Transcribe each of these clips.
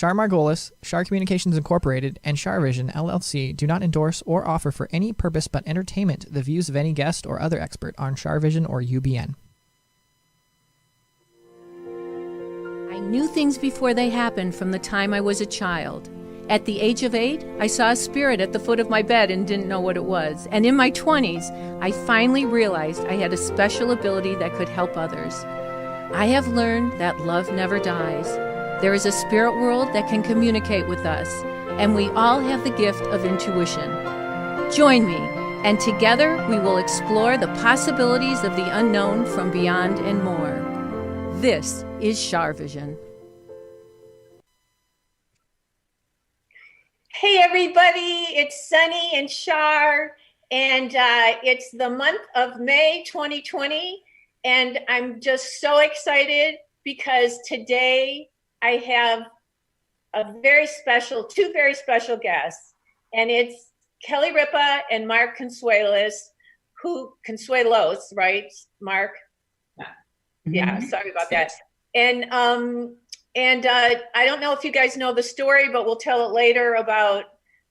Char Margolis, Char Communications Incorporated, and CharVision LLC do not endorse or offer for any purpose but entertainment the views of any guest or other expert on CharVision or UBN. I knew things before they happened from the time I was a child. At the age of 8, I saw a spirit at the foot of my bed and didn't know what it was. And in my 20s, I finally realized I had a special ability that could help others. I have learned that love never dies. There is a spirit world that can communicate with us, and we all have the gift of intuition. Join me, and together we will explore the possibilities of the unknown from beyond and more. This is CharVision. Hey everybody, it's Sunny and Char, and it's the month of May 2020, and I'm just so excited because today I have two very special guests, and it's Kelly Ripa and Mark Consuelos, right, Mark? Yeah. Yeah, sorry about that. And I don't know if you guys know the story, but we'll tell it later about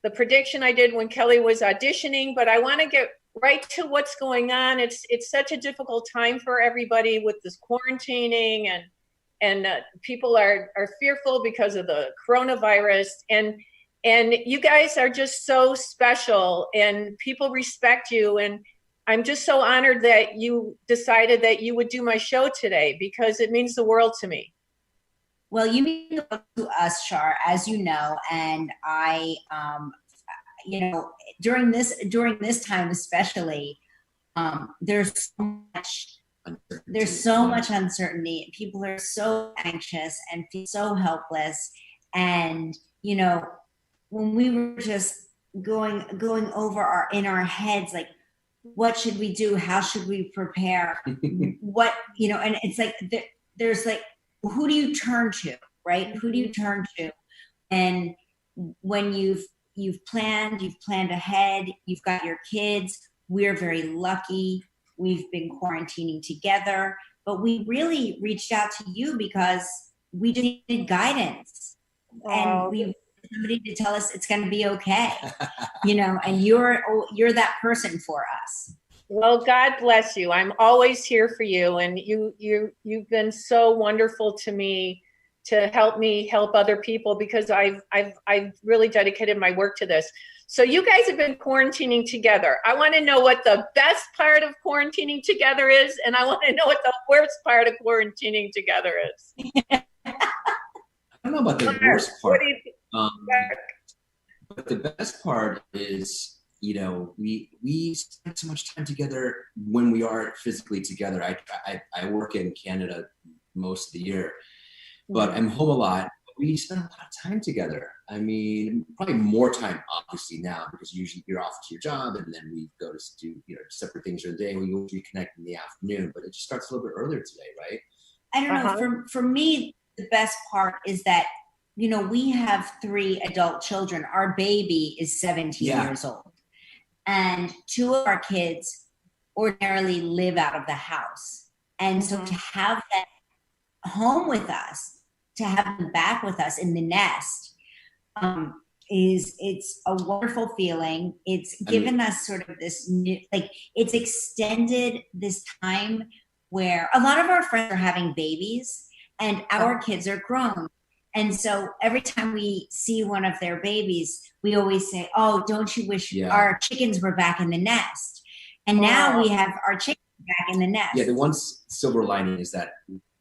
the prediction I did when Kelly was auditioning. But I want to get right to what's going on. It's such a difficult time for everybody with this quarantining, and people are fearful because of the coronavirus. And you guys are just so special, and people respect you. And I'm just so honored that you decided that you would do my show today, because it means the world to me. Well, you mean the world to us, Char, as you know, and I, during this time especially, there's so much uncertainty. People are so anxious and feel so helpless. And when we were just going over in our heads, like, what should we do? How should we prepare? And it's like there's like, who do you turn to, right? Who do you turn to? And when you've planned ahead, you've got your kids. We're very lucky. We've been quarantining together, but we really reached out to you because we just needed guidance. And we wanted somebody to tell us it's going to be okay, and you're that person for us. Well, God bless you. I'm always here for you, and you've been so wonderful to me to help other people, because I've really dedicated my work to this. So you guys have been quarantining together. I want to know what the best part of quarantining together is, and I want to know what the worst part of quarantining together is. I don't know about the worst part, but the best part is, we spend so much time together when we are physically together. I work in Canada most of the year, but I'm home a lot. We spend a lot of time together. I mean, probably more time, obviously, now, because usually you're off to your job and then we go to do, separate things during the day, and we always reconnect in the afternoon, but it just starts a little bit earlier today, right? I don't know. For me, the best part is that, we have 3 adult children. Our baby is 17 years old. And 2 of our kids ordinarily live out of the house. And so to have that home with us, to have them back with us in the nest, it's a wonderful feeling. It's given us sort of this new, it's extended this time where a lot of our friends are having babies and our kids are grown. And so every time we see one of their babies, we always say, "Oh, don't you wish our chickens were back in the nest?" And now we have our chickens back in the nest. Yeah, the one silver lining is that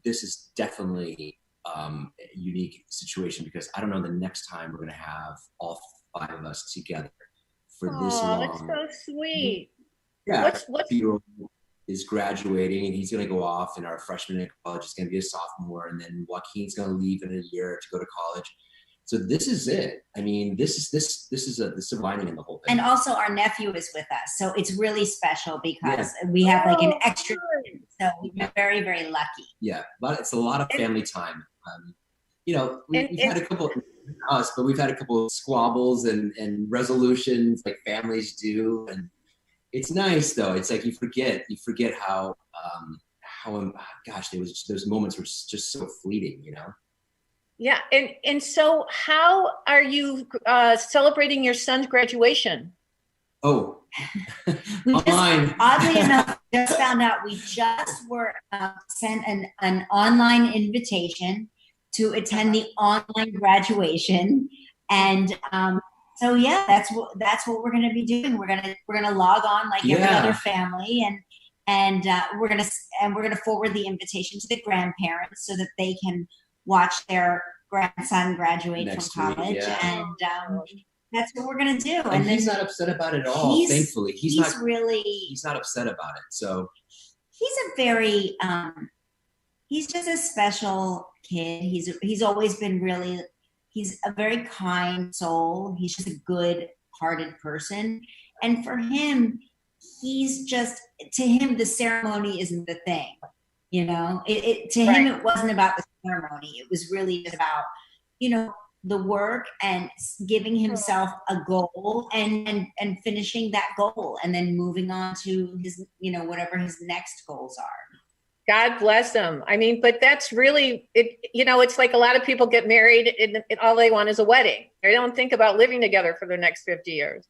this is definitely a unique situation, because I don't know the next time we're going to have all 5 of us together for this long. Oh, that's so sweet. Yeah, what's is graduating, and he's going to go off, and our freshman in college is going to be a sophomore, and then Joaquin's going to leave in a year to go to college. So this is it. I mean, this is the silver lining in the whole thing. And also our nephew is with us, so it's really special because we have like an extra. So we're very, very lucky. Yeah, but it's a lot of family time. We've had a couple but we've had a couple of squabbles and resolutions like families do, and it's nice though. It's like you forget how gosh, those moments were just so fleeting, Yeah. And so how are you celebrating your son's graduation? Oh, We online. Oddly enough, just found out we just were sent an online invitation to attend the online graduation, and so yeah, that's what we're going to be doing. We're gonna log on like every other family, and we're gonna forward the invitation to the grandparents so that they can watch their grandson graduate Next from week, college, yeah. and that's what we're gonna do. And he's not upset about it at all. Thankfully, he's not upset about it. So he's a very he's just a special kid. He's always been really. He's a very kind soul. He's just a good-hearted person, and for him, to him the ceremony isn't the thing. You know, to him it wasn't about the ceremony. It was really just about, the work and giving himself a goal and finishing that goal and then moving on to his, whatever his next goals are. God bless him. I mean, but that's really it. It's like a lot of people get married and all they want is a wedding. They don't think about living together for the next 50 years.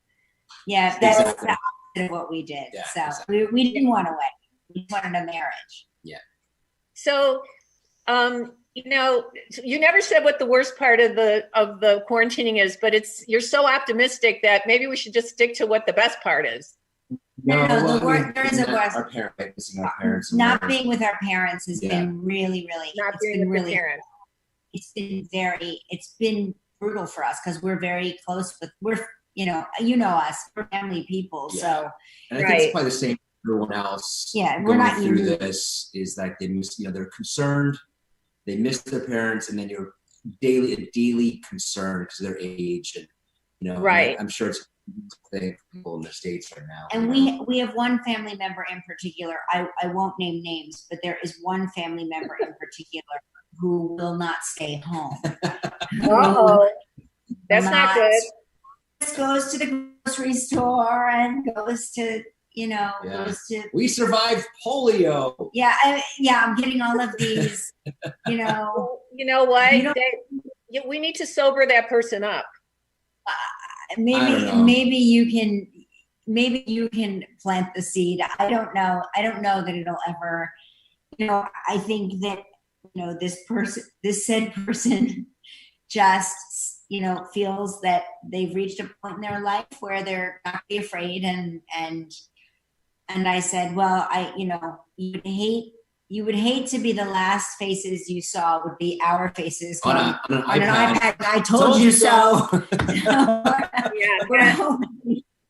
Yeah, that's the opposite of what we did. Yeah, so exactly. we didn't want a wedding. We wanted a marriage. Yeah. So, you never said what the worst part of the quarantining is, but you're so optimistic that maybe we should just stick to what the best part is. No, there is a worst. Missing our parents. Not being with our parents has been really, really. Not being with the parents. It's been brutal for us because we're very close with us. We're family people. Yeah. So, and I think it's probably the same for everyone else. Yeah, we're not through this. Is like they miss. They're concerned. They miss their parents, and then you're daily concerned because of their age, and right. I'm sure it's people in the States right now. And we have one family member in particular. I won't name names, but there is one family member in particular who will not stay home. That's not good. Just goes to the grocery store and goes to. We survived polio. Yeah, I'm getting all of these. You know what? We need to sober that person up. Maybe you can plant the seed. I don't know that it'll ever. I think that this said person just feels that they've reached a point in their life where they're not be afraid and I said, well, you would hate to be the last faces you saw would be our faces on an iPad. I told you so.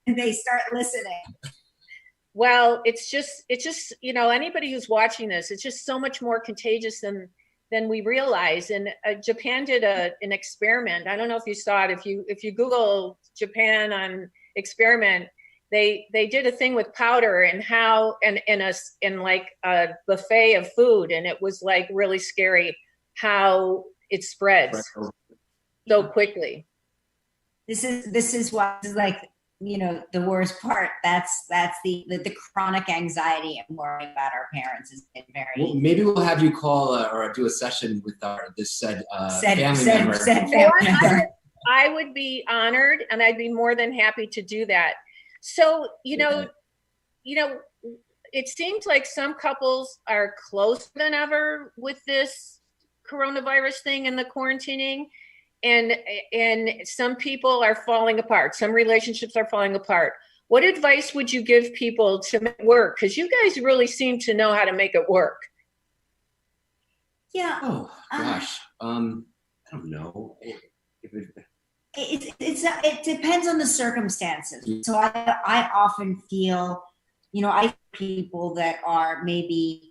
And they start listening. Well, it's just anybody who's watching this, it's just so much more contagious than we realize. And Japan did an experiment. I don't know if you saw it. If you Google Japan on experiment. They did a thing with powder and how in like a buffet of food, and it was like really scary how it spreads so quickly. This is what is like the worst part. That's the chronic anxiety and worry about our parents has been very. Well, maybe we'll have you call or do a session with said family member. I would be honored, and I'd be more than happy to do that. So, it seems like some couples are closer than ever with this coronavirus thing and the quarantining, and some people are falling apart. Some relationships are falling apart. What advice would you give people to make it work? Because you guys really seem to know how to make it work. Yeah. Oh, gosh. I don't know. It depends on the circumstances. So I often feel, I people that are maybe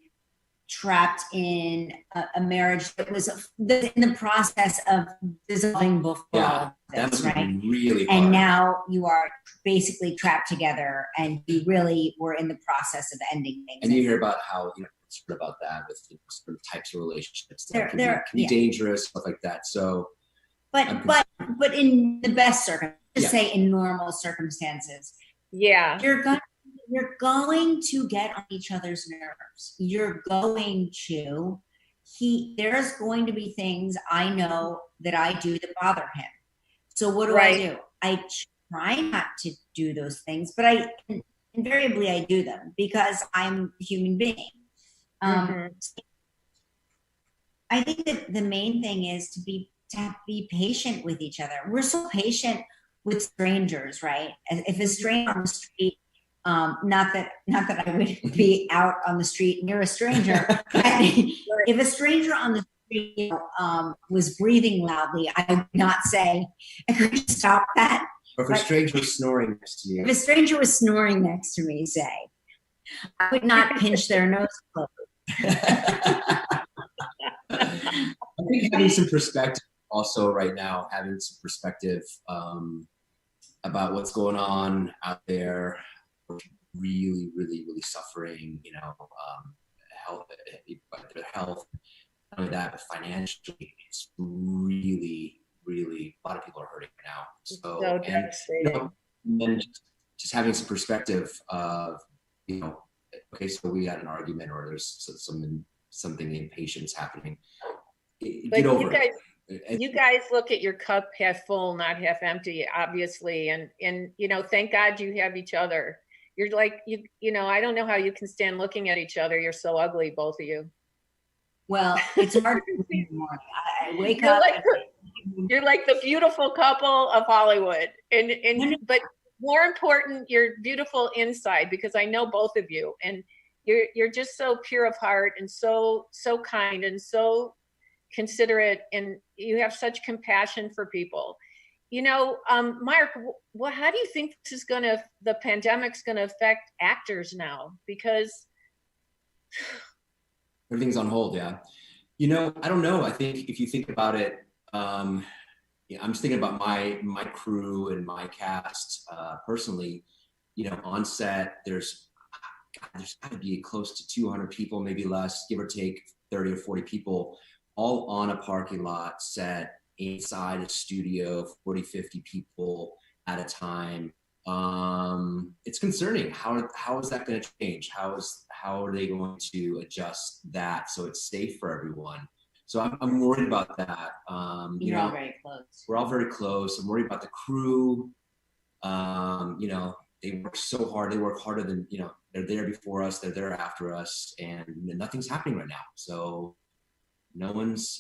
trapped in a marriage that was in the process of dissolving before. Yeah, that's right. Really hard. And now you are basically trapped together, and you really were in the process of ending things. And you hear about how about that with certain types of relationships that can be dangerous, stuff like that. So. But in the best circumstances, say in normal circumstances, you're going to get on each other's nerves. You're going to there's going to be things I know that I do that bother him. So what do Right. I do? I try not to do those things, but invariably I do them because I'm a human being. I think that the main thing is to be patient with each other. We're so patient with strangers, right? If a stranger on the street, not that I would be out on the street near a stranger, but if a stranger on the street was breathing loudly, I would not say, "Could you stop that?" Or if a stranger was snoring next to you. If a stranger was snoring next to me, say, I would not pinch their nose close. I think having some perspective also right now, having some perspective about what's going on out there, really, really, really suffering, health, not only that, but financially, it's really, really, a lot of people are hurting now. So devastating. And then just having some perspective of, okay, so we had an argument or there's something impatience happening. Get over it. You guys look at your cup half full, not half empty, obviously. And thank God you have each other. You're like, I don't know how you can stand looking at each other. You're so ugly, both of you. Well, it's hard to in the morning. I wake up. You're like the beautiful couple of Hollywood. But more important, you're beautiful inside, because I know both of you, and you're just so pure of heart and so kind and considerate, and you have such compassion for people. Mark, how do you think the pandemic's gonna affect actors now? Because everything's on hold. Yeah. I don't know. I think if you think about it, I'm just thinking about my crew and my cast personally. On set, there's got to be close to 200 people, maybe less, give or take 30 or 40 people, all on a parking lot set inside a studio, 40, 50 people at a time. It's concerning. How is that going to change? How are they going to adjust that so it's safe for everyone? So I'm worried about that. You're all very close. We're all very close. I'm worried about the crew. They work so hard. They work harder than, they're there before us, they're there after us, and nothing's happening right now. So no one's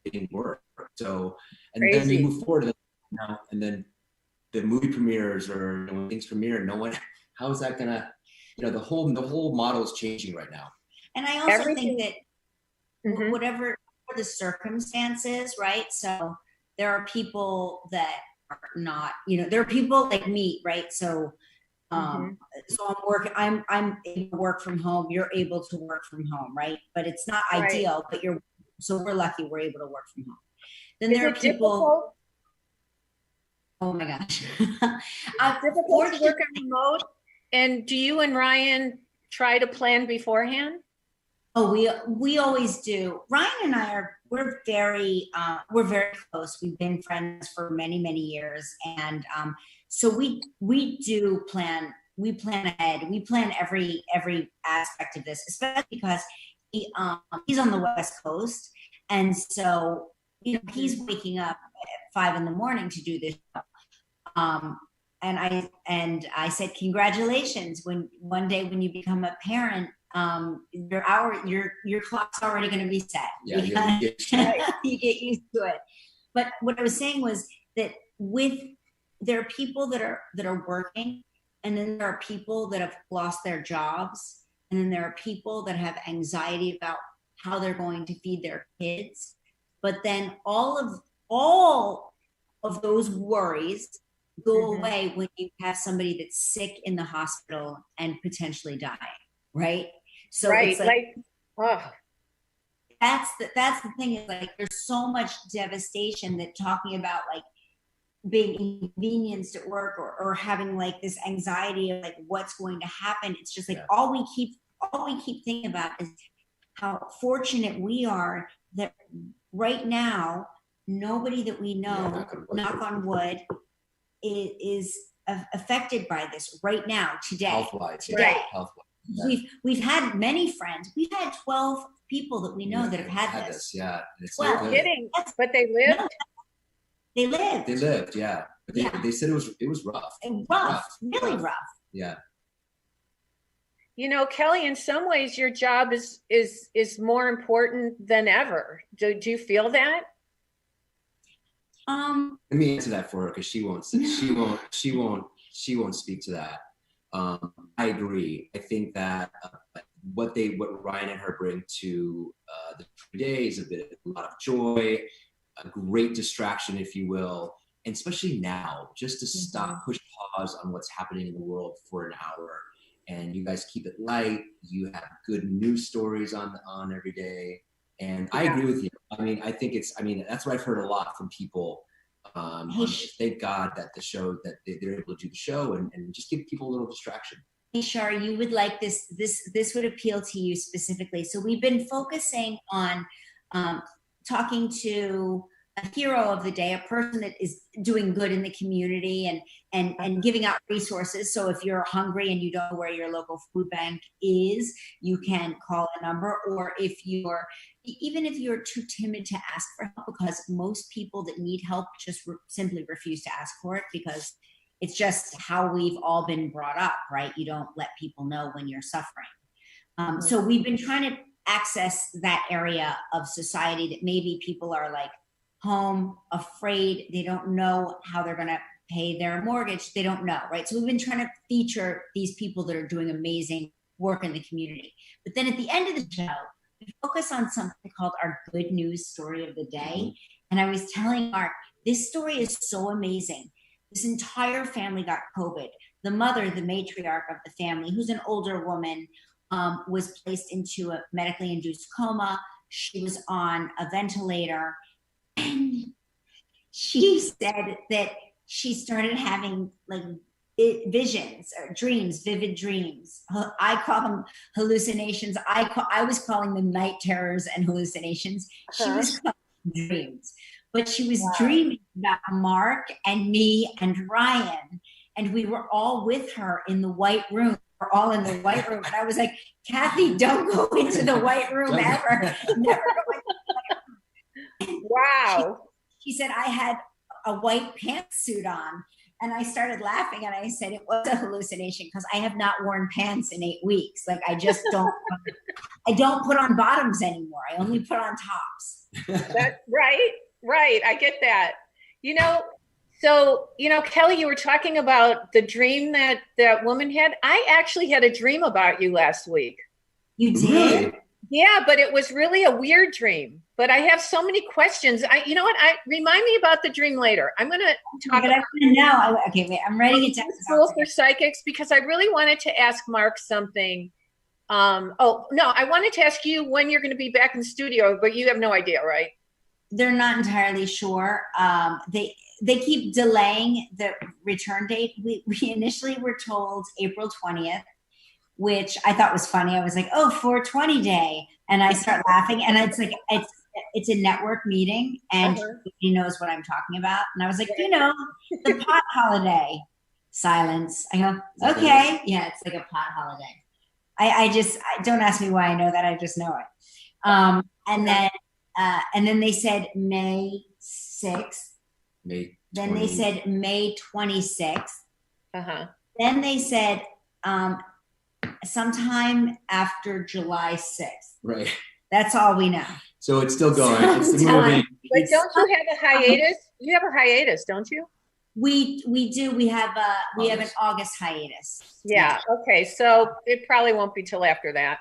getting work. So, and Crazy. then you move forward, and then the movie premieres or when things premiere, how is that gonna, the whole model is changing right now. And I also think that whatever the circumstances, right? So there are people that are not, there are people like me, right? So so I'm able to work from home. You're able to work from home, right? But it's not ideal, but so we're lucky we're able to work from home. Then there are people. Difficult? Oh my gosh. Difficult to work on remote. And do you and Ryan try to plan beforehand? Oh, we always do. Ryan and I we're very close. We've been friends for many, many years. And so we do plan. We plan ahead. We plan every aspect of this, especially because he's on the West Coast, and so he's waking up at 5 a.m. to do this show. And I said, congratulations. When one day when you become a parent, your clock's already going to be set. Yeah, you get used to it. But what I was saying was that there are people that are working, and then there are people that have lost their jobs, and then there are people that have anxiety about how they're going to feed their kids. But then all of those worries go away when you have somebody that's sick in the hospital and potentially dying, right? So it's that's the thing, is like there's so much devastation that talking about like being inconvenienced at work or having like this anxiety of like what's going to happen. It's just like all we keep thinking about is how fortunate we are that right now nobody that we know, knock on wood, is affected by this right now, today. Health-wise. Today. Health-wise. we've had many friends. We've had 12 people that we know that have had this. Yeah, it's Well, not kidding, but they lived. No, they lived. They lived, yeah. But they said it was rough. Really rough. Yeah. You know, Kelly, in some ways, your job is more important than ever. Do you feel that? Let me answer that for her because she won't speak to that. I agree. I think that what Ryan and her bring to the 3 days, a lot of joy, a great distraction, if you will, and especially now, just to stop, push pause on what's happening in the world for an hour. And you guys keep it light. You have good news stories on every day. And I agree with you. I mean, that's what I've heard a lot from people. Thank God that the show, that they're able to do the show and just give people a little distraction. Hey, Char, you would like this would appeal to you specifically. So we've been focusing on talking to a hero of the day, a person that is doing good in the community and giving out resources. So if you're hungry and you don't know where your local food bank is, you can call a number. Or even if you're too timid to ask for help, because most people that need help just simply refuse to ask for it because it's just how we've all been brought up, right? You don't let people know when you're suffering. So we've been trying to access that area of society that maybe people are like home, afraid, they don't know how they're going to pay their mortgage. They don't know, right? So we've been trying to feature these people that are doing amazing work in the community. But then at the end of the show, we focus on something called our good news story of the day. And I was telling Mark, this story is so amazing. This entire family got COVID. The mother, the matriarch of the family, who's an older woman, was placed into a medically induced coma. She was on a ventilator. And she said that she started having like visions or dreams, vivid dreams. I call them hallucinations. I was calling them night terrors and hallucinations. She was calling them dreams. But she was dreaming about Mark and me and Ryan. And we were all with her in the white room. We're all in the white room. And I was like, Kathy, don't go into the white room ever. Never go into the white room. Wow. She said I had a white pantsuit on. And I started laughing and I said it was a hallucination because I have not worn pants in 8 weeks. Like I just don't, I don't put on bottoms anymore. I only put on tops. That's right. Right. I get that. So, Kelly, you were talking about the dream that woman had. I actually had a dream about you last week. You did? Really? Yeah, but it was really a weird dream. But I have so many questions. You know what? Remind me about the dream later. I'm going to talk about it now. Okay, wait. I'm writing it down. School for psychics because I really wanted to ask Mark something. I wanted to ask you when you're going to be back in the studio, but you have no idea, right? They're not entirely sure. They keep delaying the return date. We initially were told April 20th, which I thought was funny. I was like, 420 day. And I start laughing. And it's like, it's a network meeting and he knows what I'm talking about. And I was like, the pot holiday. Silence. I go, okay. Yeah, it's like a pot holiday. I don't ask me why I know that. I just know it. And then they said May 6th. Then they said May 26th. Then they said sometime after July 6th. Right. That's all we know. So it's still going. It's moving. But don't you have a hiatus? You have a hiatus, don't you? We do. We have an August hiatus. Yeah. Okay. So it probably won't be till after that.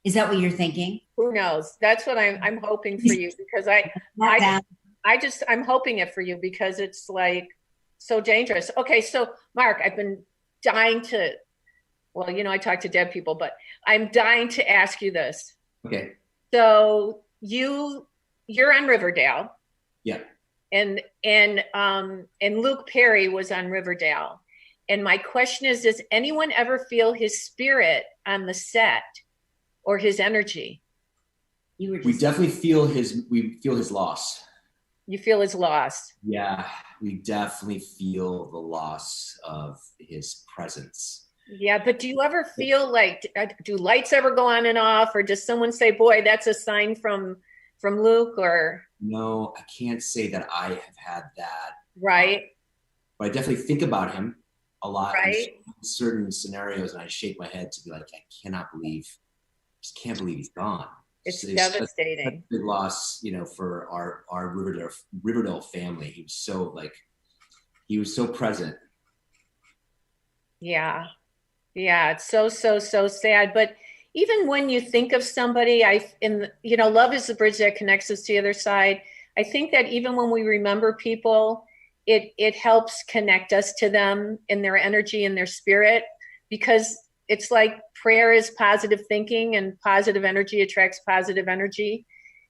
Is that what you're thinking? Who knows? That's what I'm hoping for you because I'm hoping it for you because it's like so dangerous. Okay. So Mark, I've been dying to, I talk to dead people, but I'm dying to ask you this. Okay. So you're on Riverdale. Yeah. And Luke Perry was on Riverdale. And my question is, does anyone ever feel his spirit on the set or his energy? We definitely feel his loss. You feel his loss? Yeah, we definitely feel the loss of his presence. Yeah, but do you ever feel like, do lights ever go on and off, or does someone say, "Boy, that's a sign from Luke," or No, I can't say that I have had that. right, But I definitely think about him a lot in right? certain scenarios, and I shake my head to be like, just can't believe he's gone. It's It's such a devastating. big loss, for our Riverdale family. He was so present. Yeah. Yeah, it's so, so, so sad. But even when you think of somebody, love is the bridge that connects us to the other side. I think that even when we remember people, it helps connect us to them in their energy and their spirit, because it's like prayer is positive thinking, and positive energy attracts positive energy,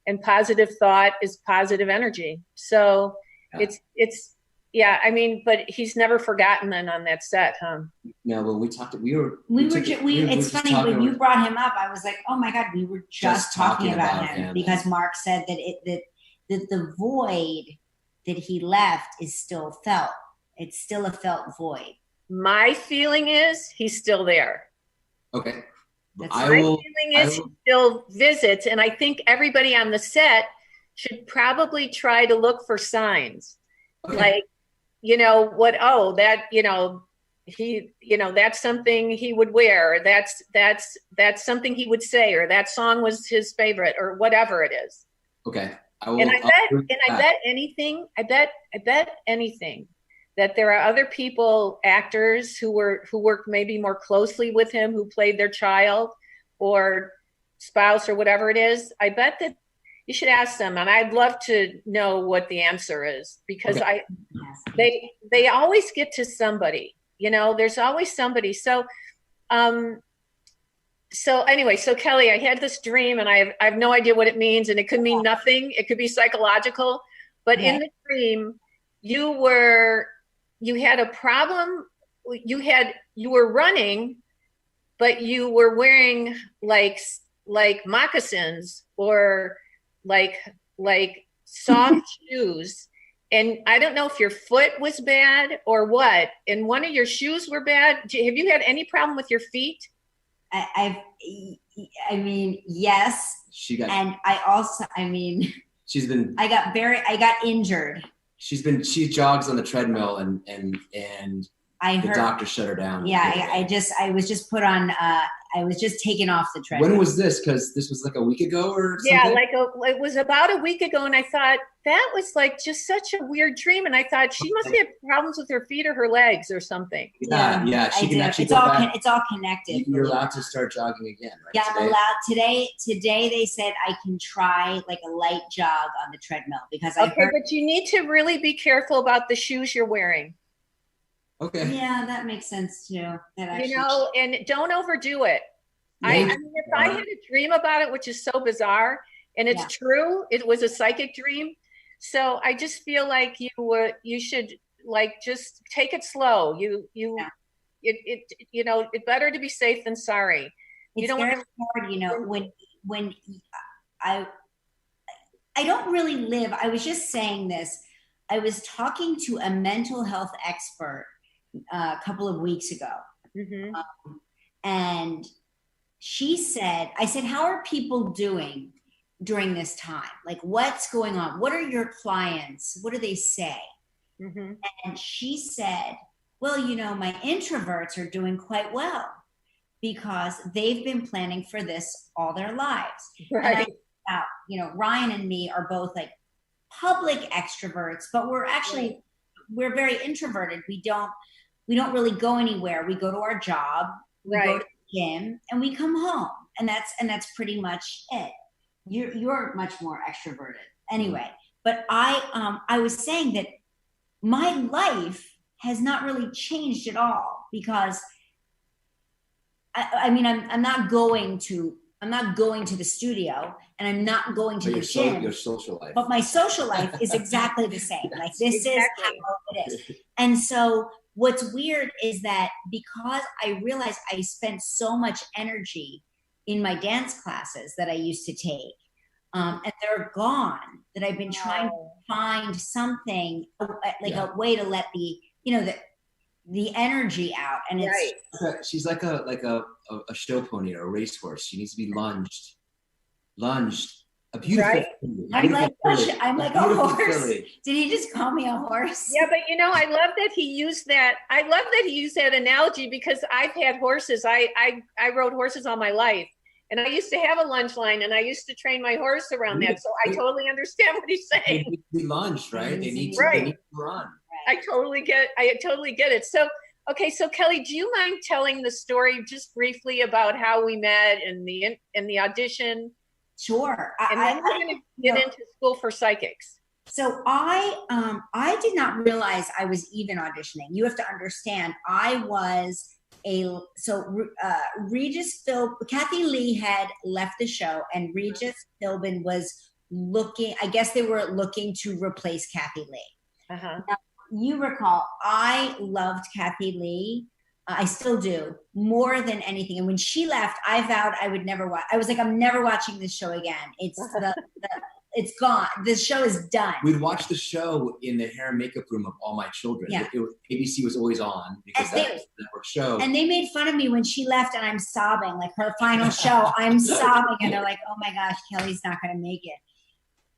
and positive thought is positive energy. So Yeah. it's yeah, I mean, but he's never forgotten then on that set, huh? No, when we talked, it's funny when you brought him up, I was like, oh my God, we were just talking about him because Mark said that the void that he left is still felt. It's still a felt void. My feeling is he's still there. Okay. My feeling is he still visits, and I think everybody on the set should probably try to look for signs. Okay. Like, that's something he would wear. That's something he would say, or that song was his favorite, or whatever it is. Okay. I bet anything that there are other people, actors who worked maybe more closely with him, who played their child or spouse or whatever it is. I bet that you should ask them, and I'd love to know what the answer is, because they always get to somebody. There's always somebody. So anyway, so Kelly, I had this dream, and I have no idea what it means, and it could mean nothing. It could be psychological, but in the dream, you had a problem. You were running, but you were wearing like moccasins, or like soft shoes. And I don't know if your foot was bad or what, and one of your shoes were bad. Have you had any problem with your feet? I mean, yes. I got injured. She jogs on the treadmill, and the doctor shut her down. Yeah, I was just put on, I was just taken off the treadmill. When was this? Because this was like a week ago or something? Yeah, it was about a week ago, and I thought that was like just such a weird dream, and I thought she must have problems with her feet or her legs or something. Yeah. She can actually it's all connected. You're allowed to start jogging again, right? Yeah, I'm allowed today. Today they said I can try like a light jog on the treadmill, because but you need to really be careful about the shoes you're wearing. Okay. Yeah, that makes sense too. And don't overdo it. Yeah. I mean, if I had a dream about it, which is so bizarre, and it's true, it was a psychic dream. So I just feel like you should like just take it slow. It's better to be safe than sorry. It's very hard, when I don't really live. I was just saying this. I was talking to a mental health expert a couple of weeks ago. Mm-hmm. And I said, how are people doing during this time? Like, what's going on? What are your clients? What do they say? Mm-hmm. And she said, well, my introverts are doing quite well, because they've been planning for this all their lives. Right. And Ryan and me are both like public extroverts, but we're very introverted. We don't really go anywhere. We go to our job, we go to the gym, and we come home, and that's pretty much it. You're much more extroverted anyway. But I was saying that my life has not really changed at all, because I mean, I'm not going to the studio, and I'm not going to the gym. Your social life. But my social life is exactly the same. Like, this is how it is. And so what's weird is that, because I realized I spent so much energy in my dance classes that I used to take, and they're gone, that I've been trying to find something, like a way to let the energy out, and it's Right. She's like a show pony or a racehorse. She needs to be lunged. A beautiful, Right. filly, I'm like filly, I'm like a beautiful horse. filly. Did he just call me a horse? Yeah, but I love that he used that. I love that he used that analogy because I've had horses. I rode horses all my life, and I used to have a lunge line, and I used to train my horse around that. So I totally understand what he's They saying. need to be lunged, right? They need Right. to run. I totally get it. So okay, so Kelly, do you mind telling the story just briefly about how we met and the audition? Sure. And then we're going to get into School for Psychics. So I did not realize I was even auditioning. You have to understand, I was Regis Kathy Lee had left the show, and Regis Philbin was looking. I guess they were looking to replace Kathy Lee. Uh-huh. Now, you recall, I loved Kathy Lee. I still do, more than anything. And when she left, I vowed I would never watch. I was like, I'm never watching this show again. It's it's gone. This show is done. We'd watch the show in the hair and makeup room of all my children. Yeah. ABC was always on because that was the network show. And they made fun of me when she left, and I'm sobbing. Like her final show, I'm sobbing, and they're like, "Oh my gosh, Kelly's not going to make it."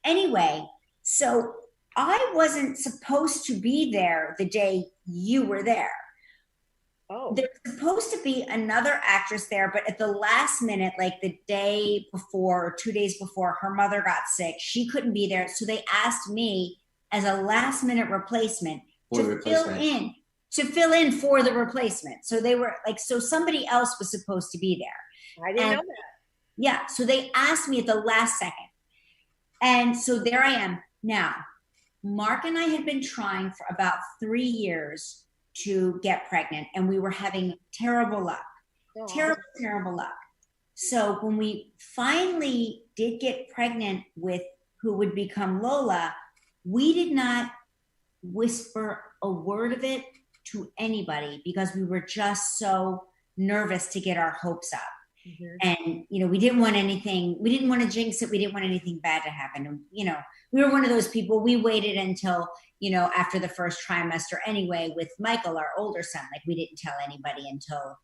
Anyway, so I wasn't supposed to be there the day you were there. Oh. There's supposed to be another actress there, but at the last minute, like the day before or 2 days before, her mother got sick. She couldn't be there. So they asked me as a last minute replacement to fill in for the replacement. So they were like, so somebody else was supposed to be there. I didn't know that. Yeah. So they asked me at the last second. And so there I am. Now, Mark and I had been trying for about 3 years to get pregnant, and we were having terrible luck. Terrible luck. So when we finally did get pregnant with who would become Lola, we did not whisper a word of it to anybody because we were just so nervous to get our hopes up. Mm-hmm. And, we didn't want anything, we didn't want to jinx it. We didn't want anything bad to happen. And, we were one of those people, we waited until, after the first trimester anyway, with Michael, our older son, like we didn't tell anybody until,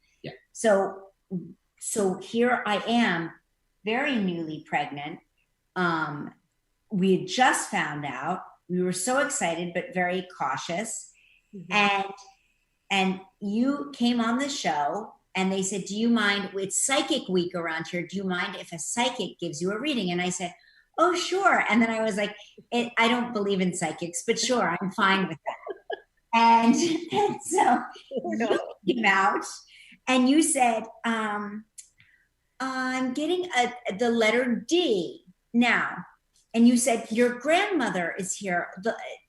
So here I am, very newly pregnant. We had just found out, we were so excited, but very cautious. Mm-hmm. And you came on the show, and they said, do you mind, it's psychic week around here, do you mind if a psychic gives you a reading? And I said, oh, sure. And then I was like, I don't believe in psychics, but sure, I'm fine with that. And so you came out and you said, I'm getting the letter D now. And you said, your grandmother is here.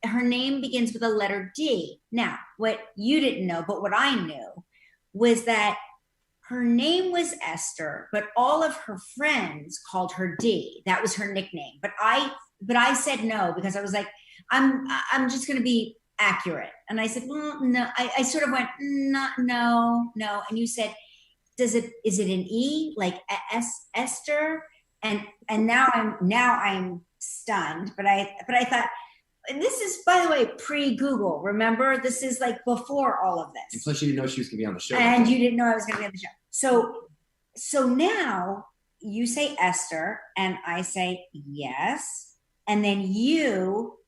Her name begins with a letter D. Now, what you didn't know, but what I knew was that her name was Esther, but all of her friends called her D. That was her nickname. But I said no, because I was like, I'm just going to be accurate. And I said, well, no. I sort of went, no. And you said, is it an E, like Esther? And now I'm stunned. But I thought, and this is, by the way, pre-Google. Remember, this is like before all of this. And plus, you didn't know she was going to be on the show. And you didn't know I was going to be on the show. So now you say Esther, and I say yes. And then you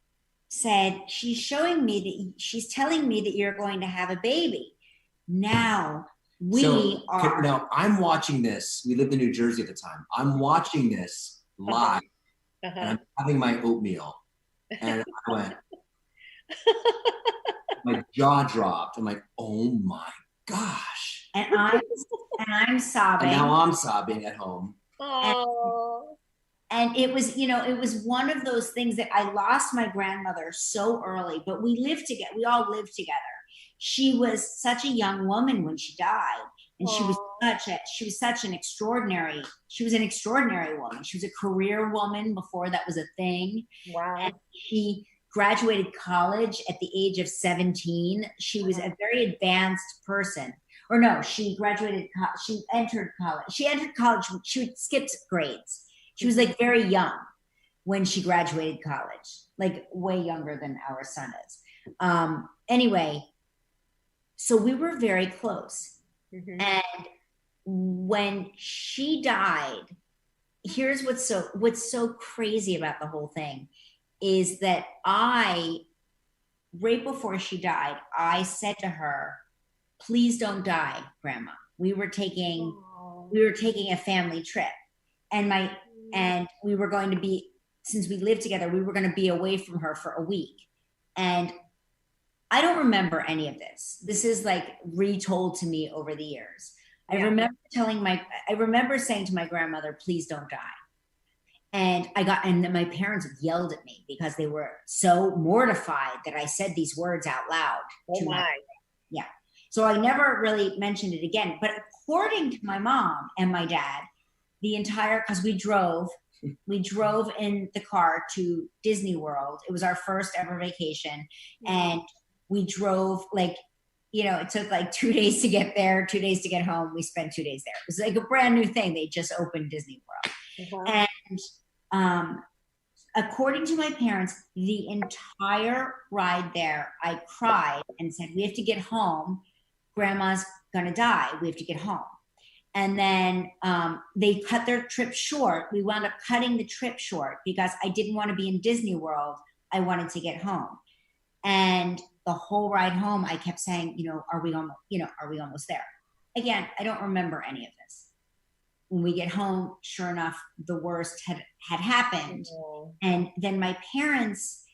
said, she's telling me that you're going to have a baby. Now Now I'm watching this. We lived in New Jersey at the time. I'm watching this live, and I'm having my oatmeal. And I went, my jaw dropped. I'm like, oh my gosh. And I'm sobbing. And now I'm sobbing at home. And it was, it was one of those things that I lost my grandmother so early, but we lived together. We all lived together. She was such a young woman when she died. And she was an extraordinary woman. She was a career woman before that was a thing. Wow. And she graduated college at the age of 17. She was a very advanced person. Or no, she entered college. She skipped grades. She was like very young when she graduated college, like way younger than our son is. Anyway, so we were very close. Mhm. And when she died, here's what's so crazy about the whole thing is that right before she died, I said to her, please don't die, Grandma. We were taking a family trip, and we were going to be, since we lived together, we were going to be away from her for a week. And I don't remember any of this. This is like retold to me over the years. I remember saying to my grandmother, please don't die. And then my parents yelled at me because they were so mortified that I said these words out loud. Oh my. Yeah. So I never really mentioned it again. But according to my mom and my dad, because we drove in the car to Disney World. It was our first ever vacation. And we drove it took like 2 days to get there, 2 days to get home. We spent 2 days there. It was like a brand new thing. They just opened Disney World. And according to my parents, the entire ride there, I cried and said, we have to get home. Grandma's going to die. We have to get home. And then they cut their trip short. We wound up cutting the trip short because I didn't want to be in Disney World. I wanted to get home. And the whole ride home, I kept saying, are we almost there? Again, I don't remember any of this. When we get home, sure enough, the worst had happened. And then my parents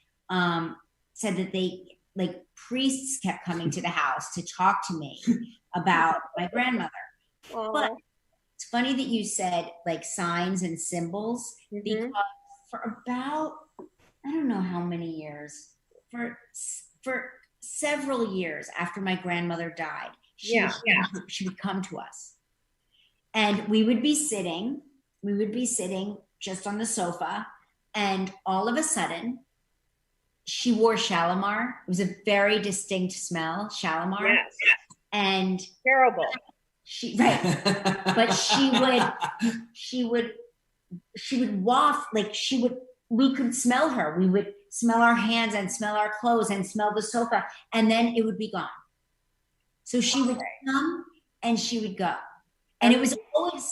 said that priests kept coming to the house to talk to me about my grandmother. But it's funny that you said like signs and symbols, because for about, I don't know how many years, for several years after my grandmother died, she would come to us. And we would be sitting just on the sofa, and all of a sudden, she wore Shalimar. It was a very distinct smell, Shalimar. Yes. And terrible. But she would waft, we could smell her. We would smell our hands and smell our clothes and smell the sofa, and then it would be gone. So she would come and she would go. And it was always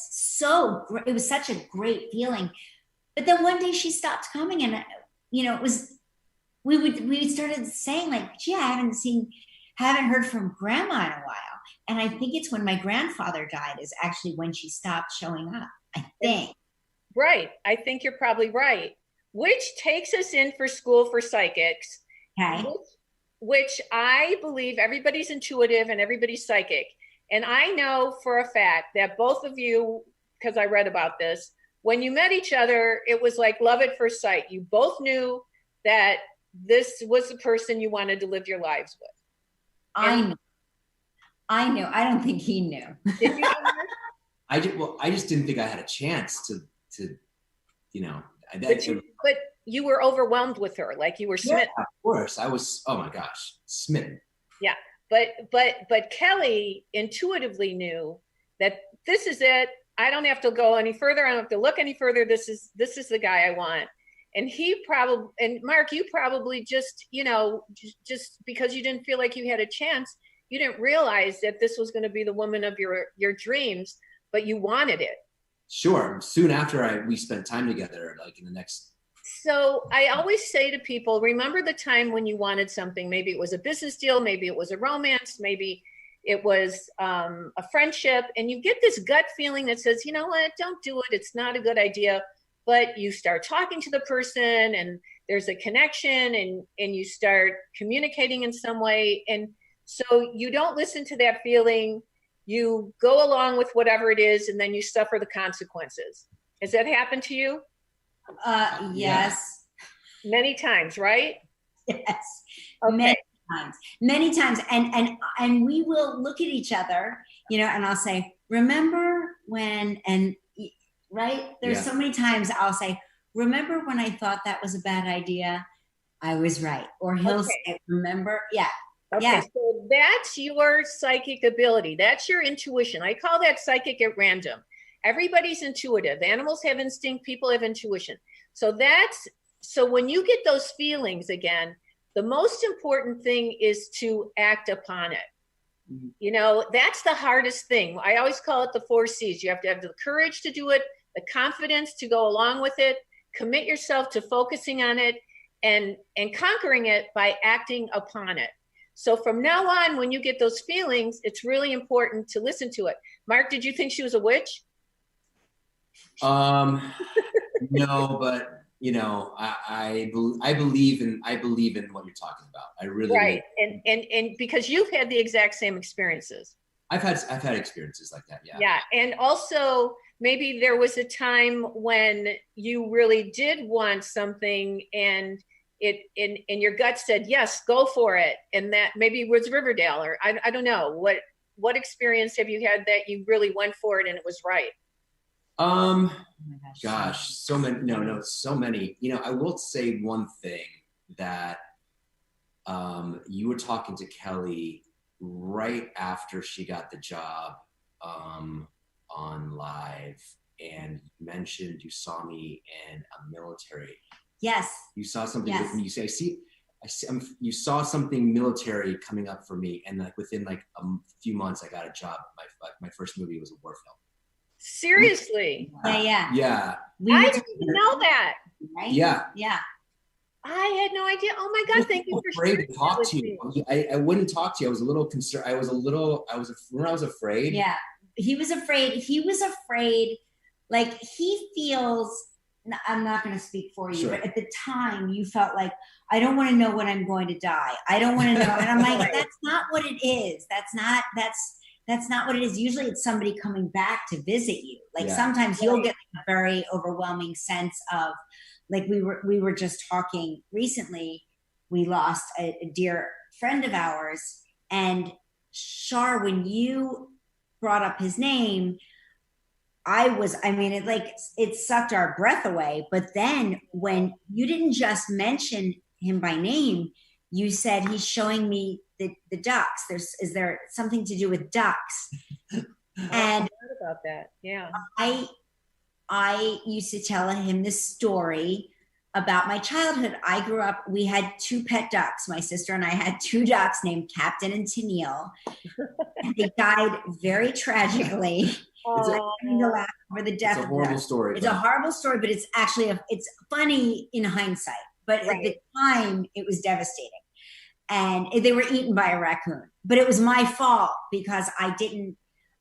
it was such a great feeling. But then one day she stopped coming, and we started saying gee, I haven't heard from Grandma in a while. And I think it's when my grandfather died is actually when she stopped showing up, I think. Right. I think you're probably right. Which takes us in for School for Psychics. Okay. Which I believe everybody's intuitive and everybody's psychic. And I know for a fact that both of you, because I read about this, when you met each other, it was like love at first sight. You both knew that this was the person you wanted to live your lives with. I knew. I don't think he knew. Did you know? I just didn't think I had a chance to But you were overwhelmed with her, like you were smitten. Yeah, of course. I was, oh my gosh, smitten. Yeah. But Kelly intuitively knew that this is it. I don't have to go any further. I don't have to look any further. This is the guy I want. And Mark, you probably just because you didn't feel like you had a chance, you didn't realize that this was going to be the woman of your dreams, but you wanted it. Sure. Soon after we spent time together, like in the next. So I always say to people, remember the time when you wanted something. Maybe it was a business deal. Maybe it was a romance. Maybe it was a friendship. And you get this gut feeling that says, you know what, don't do it. It's not a good idea. But you start talking to the person and there's a connection and you start communicating in some way. And so you don't listen to that feeling. You go along with whatever it is, and then you suffer the consequences. Has that happened to you? Yes. Many times, right? Yes. Okay. Many times. And we will look at each other, and I'll say, remember when, and right? There's so many times I'll say, remember when I thought that was a bad idea? I was right. Or he'll say, remember? Yeah. Okay, yeah. So that's your psychic ability. That's your intuition. I call that psychic at random. Everybody's intuitive. Animals have instinct. People have intuition. So when you get those feelings again, the most important thing is to act upon it. You know, that's the hardest thing. I always call it the 4 C's. You have to have the courage to do it, the confidence to go along with it, commit yourself to focusing on it, and conquering it by acting upon it. So from now on, when you get those feelings, it's really important to listen to it. Mark, did you think she was a witch? No, but you know, I believe in what you're talking about. I really Right. really, And because you've had the exact same experiences. I've had experiences like that. Yeah. Yeah. And also maybe there was a time when you really did want something and and your gut said, yes, go for it. And that maybe was Riverdale, or I don't know. What experience have you had that you really went for it and it was right? Oh my Gosh, so many. No, so many. You know, I will say one thing that you were talking to Kelly right after she got the job on live, and you mentioned you saw me in a military. Yes. You saw something Yes. with me. You say, I see, you saw something military coming up for me, and like within like a few months, I got a job. My first movie was a war film. Seriously? Yeah. Yeah. I didn't know that. Right? Yeah. Yeah. I had no idea. Oh my God! Thank you for afraid sharing to talk that to with you. me. I wouldn't talk to you. I was a little concerned. I was afraid. Yeah. He was afraid. Like he feels, I'm not going to speak for you, Sure. but at the time you felt like, I don't want to know when I'm going to die. I don't want to know. And I'm like, Right. that's not what it is. That's not what it is. Usually it's somebody coming back to visit you. Like Yeah. sometimes you'll get a very overwhelming sense of, like we were just talking recently, we lost a dear friend of ours, and Char, when you brought up his name, it sucked our breath away. But then when you didn't just mention him by name, you said, he's showing me the ducks. Is there something to do with ducks? I And forgot about that. Yeah. I used to tell him this story about my childhood. I grew up, we had 2 pet ducks. My sister and I had 2 ducks named Captain and Tennille. And they died very tragically. Oh, Over the death It's a of horrible ducks. story. It's a horrible story, but it's actually it's funny in hindsight. But at the time, it was devastating. And they were eaten by a raccoon. But it was my fault because I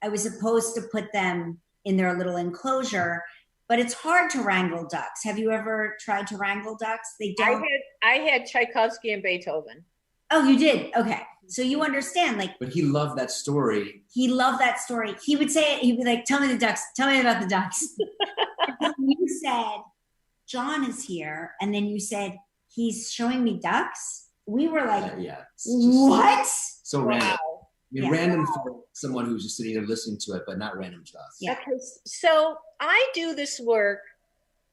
was supposed to put them in their little enclosure. But it's hard to wrangle ducks. Have you ever tried to wrangle ducks? They don't. I had Tchaikovsky and Beethoven. Oh, you did? Okay. So you understand, like. But he loved that story. He loved that story. He would say it. He'd be like, tell me the ducks. Tell me about the ducks. You said, John is here. And then you said, he's showing me ducks. We were like, what? So random. Yeah. Random for someone who's just sitting there listening to it, but not random to us. Yeah. Okay, so I do this work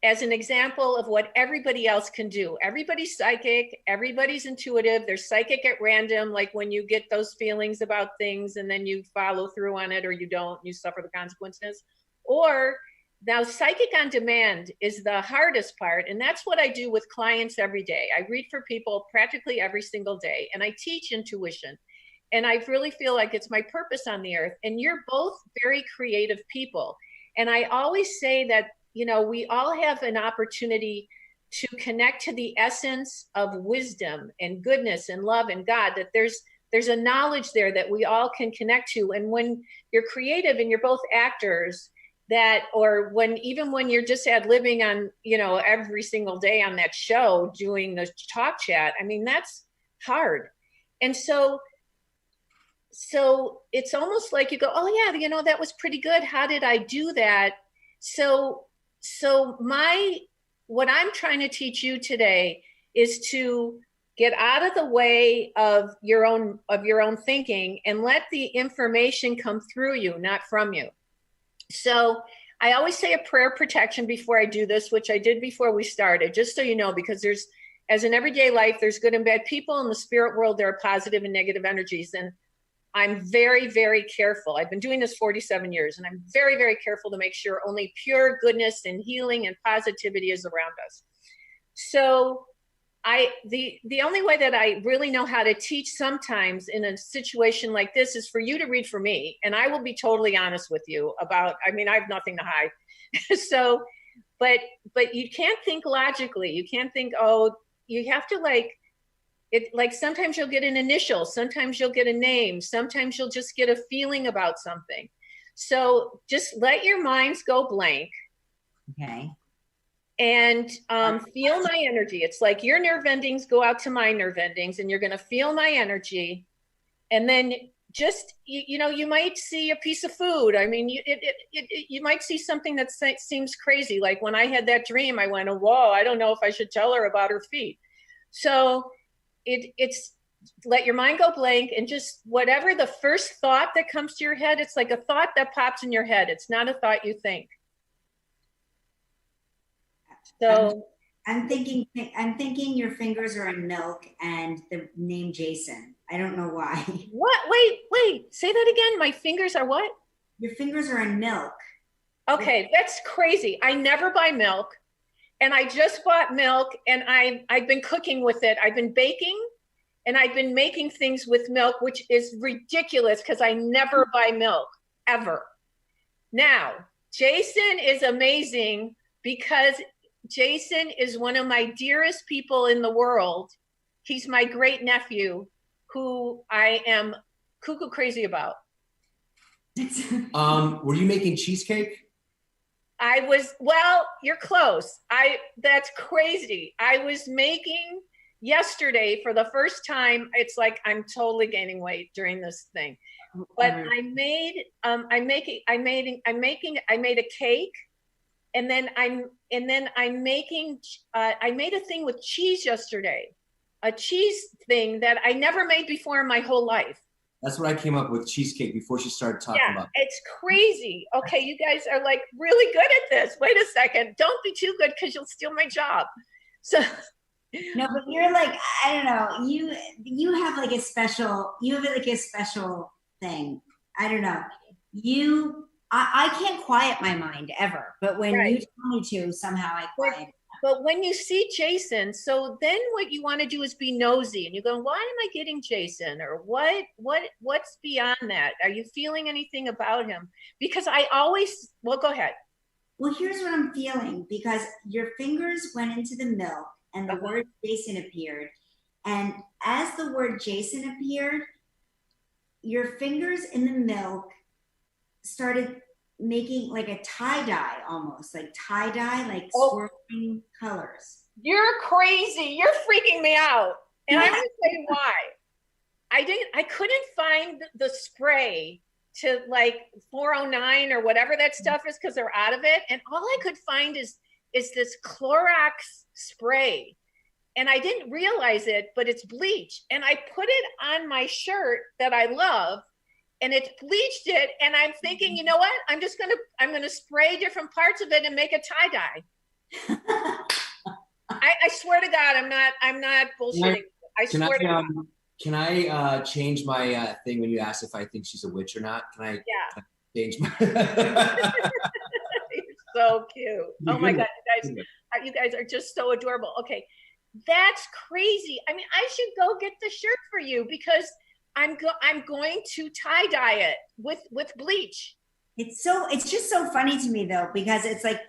as an example of what everybody else can do. Everybody's psychic, everybody's intuitive, they're psychic at random, like when you get those feelings about things and then you follow through on it or you don't, you suffer the consequences. Or now psychic on demand is the hardest part, and that's what I do with clients every day. I read for people practically every single day, and I teach intuition. And I really feel like it's my purpose on the earth. And you're both very creative people. And I always say that, you know, we all have an opportunity to connect to the essence of wisdom and goodness and love and God, that there's a knowledge there that we all can connect to. And when you're creative and you're both actors, even when you're just living on, you know, every single day on that show, doing the talk chat, I mean, that's hard. And so it's almost like you go, oh yeah, you know, that was pretty good. How did I do that? So what I'm trying to teach you today is to get out of the way of your own thinking and let the information come through you, not from you. So I always say a prayer protection before I do this, which I did before we started, just so you know, because as in everyday life, there's good and bad people. In the spirit world, there are positive and negative energies. And I'm very, very careful. I've been doing this 47 years, and I'm very, very careful to make sure only pure goodness and healing and positivity is around us. So the only way that I really know how to teach sometimes in a situation like this is for you to read for me. And I will be totally honest with you about, I mean, I have nothing to hide. So, but you can't think logically. You can't think, oh, you have to like sometimes you'll get an initial, sometimes you'll get a name, sometimes you'll just get a feeling about something. So just let your minds go blank. Okay. And feel my energy. It's like your nerve endings go out to my nerve endings, and you're going to feel my energy. And then just, you know, you might see a piece of food. I mean, you might see something that seems crazy. Like when I had that dream, I went, oh, whoa, I don't know if I should tell her about her feet. So it's let your mind go blank, and just whatever the first thought that comes to your head, it's like a thought that pops in your head. It's not a thought you think. So I'm thinking your fingers are in milk and the name Jason. I don't know why. What? Wait, say that again. My fingers are what? Your fingers are in milk. Okay, that's crazy. I never buy milk, and I just bought milk, and I've been cooking with it. I've been baking, and I've been making things with milk, which is ridiculous because I never buy milk ever. Now, Jason is amazing because Jason is one of my dearest people in the world. He's my great nephew who I am cuckoo crazy about. Were you making cheesecake? Well, you're close. That's crazy. I was making yesterday for the first time. It's like I'm totally gaining weight during this thing. But I made a cake. And then I'm making, I made a thing with cheese yesterday, a cheese thing that I never made before in my whole life. That's what I came up with, cheesecake, before she started talking about. It's crazy. Okay, you guys are like really good at this. Wait a second. Don't be too good because you'll steal my job. So. No, but you're like, I don't know, you have like a special thing. I don't know. I can't quiet my mind ever, but when you tell me to, somehow I quiet it. But when you see Jason, so then what you want to do is be nosy, and you go, why am I getting Jason? Or what's beyond that? Are you feeling anything about him? Because well, go ahead. Well, here's what I'm feeling, because your fingers went into the milk and the word Jason appeared. And as the word Jason appeared, your fingers in the milk started making like a tie-dye, almost like tie-dye, like swirling colors. You're crazy. You're freaking me out. And I'm going to tell you why. I couldn't find the spray to like 409 or whatever that stuff is, because they're out of it. And all I could find is this Clorox spray. And I didn't realize it, but it's bleach. And I put it on my shirt that I love, and it's bleached it. And I'm thinking, you know what? I'm going to spray different parts of it and make a tie-dye. I swear to God, I'm not bullshitting. I swear to God. Can I change my thing when you ask if I think she's a witch or not? Can I change my... You're so cute. Oh my God, you guys are just so adorable. Okay, that's crazy. I mean, I should go get the shirt for you, because I'm going to tie-dye it with bleach. It's just so funny to me though, because it's like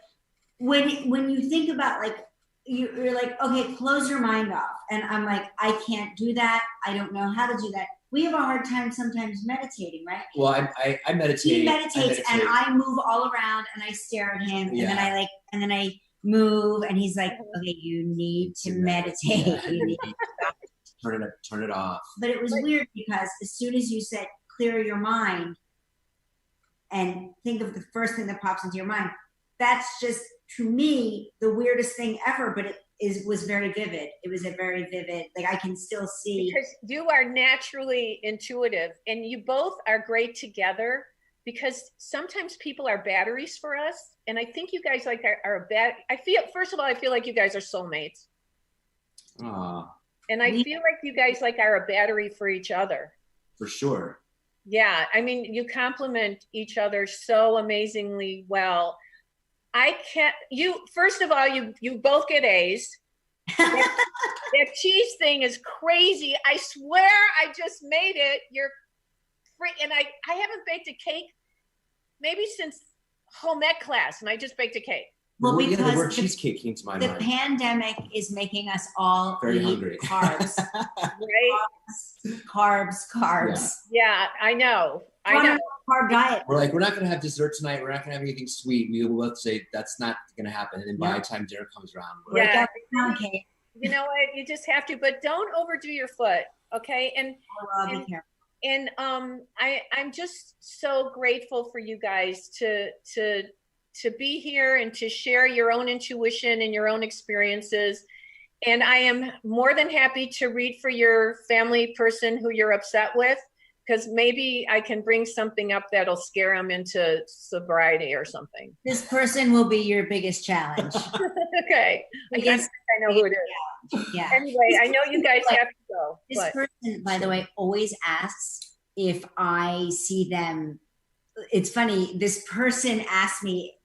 when you think about like, you're like, okay, close your mind off. And I'm like, I can't do that. I don't know how to do that. We have a hard time sometimes meditating, right? Well, I meditate. He meditates, and I move all around and I stare at him, and then I move, and he's like, okay, you need to meditate. You need to turn it off. But it was weird, because as soon as you said clear your mind and think of the first thing that pops into your mind, that's just, to me, the weirdest thing ever, but it was very vivid. It was a very vivid, like I can still see. Because you are naturally intuitive, and you both are great together, because sometimes people are batteries for us. And I think you guys are first of all, I feel like you guys are soulmates. Aww. And I feel like you guys are a battery for each other. For sure. Yeah. I mean, you complement each other so amazingly well. First of all, you both get A's. That cheese thing is crazy. I swear I just made it. You're free. And I haven't baked a cake maybe since home ec class, and I just baked a cake. Well, yeah, because the word cheesecake came to my the mind. pandemic is making us all Very eat hungry. carbs. Right? Carbs. Yeah, I know. I know. Carb diet. We're like, we're not gonna have dessert tonight. We're not gonna have anything sweet. We will let's say that's not gonna happen. And then by the time dinner comes around, we're Yeah. Like, okay. You know what? You just have to, but don't overdo your foot, okay? And I'll be careful. and I'm just so grateful for you guys to be here and to share your own intuition and your own experiences. And I am more than happy to read for your family person who you're upset with, because maybe I can bring something up that'll scare them into sobriety or something. This person will be your biggest challenge. Okay. I guess I know who it is. Yeah. Anyway, I know you guys have to go. This person, by the way, always asks if I see them. It's funny. This person asks me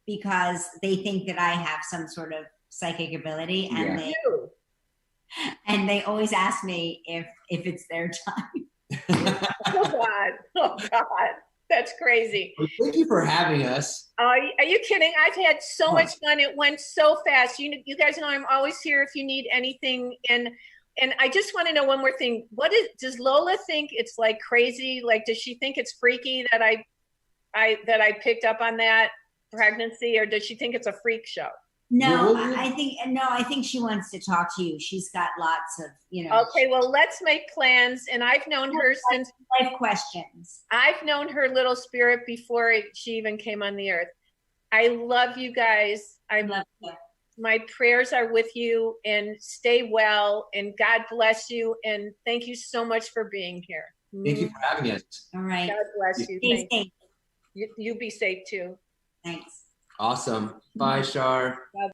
because they think that I have some sort of psychic ability, and they always ask me if it's their time. Oh God, that's crazy. Well, thank you for having us. Are you kidding? I've had so much fun. It went so fast. You guys know I'm always here if you need anything. And I just want to know one more thing. Does Lola think it's like crazy? Like, does she think it's freaky that I picked up on that pregnancy, or does she think it's a freak show? No, I think she wants to talk to you. She's got lots of, Okay, well, let's make plans. And I've known her since life questions. I've known her little spirit before she even came on the earth. I love you guys. I love you. My prayers are with you, and stay well, and God bless you. And thank you so much for being here. Thank you for having us. All right. God bless you. Stay safe. You be safe too. Thanks. Awesome. Bye, Char. Bye.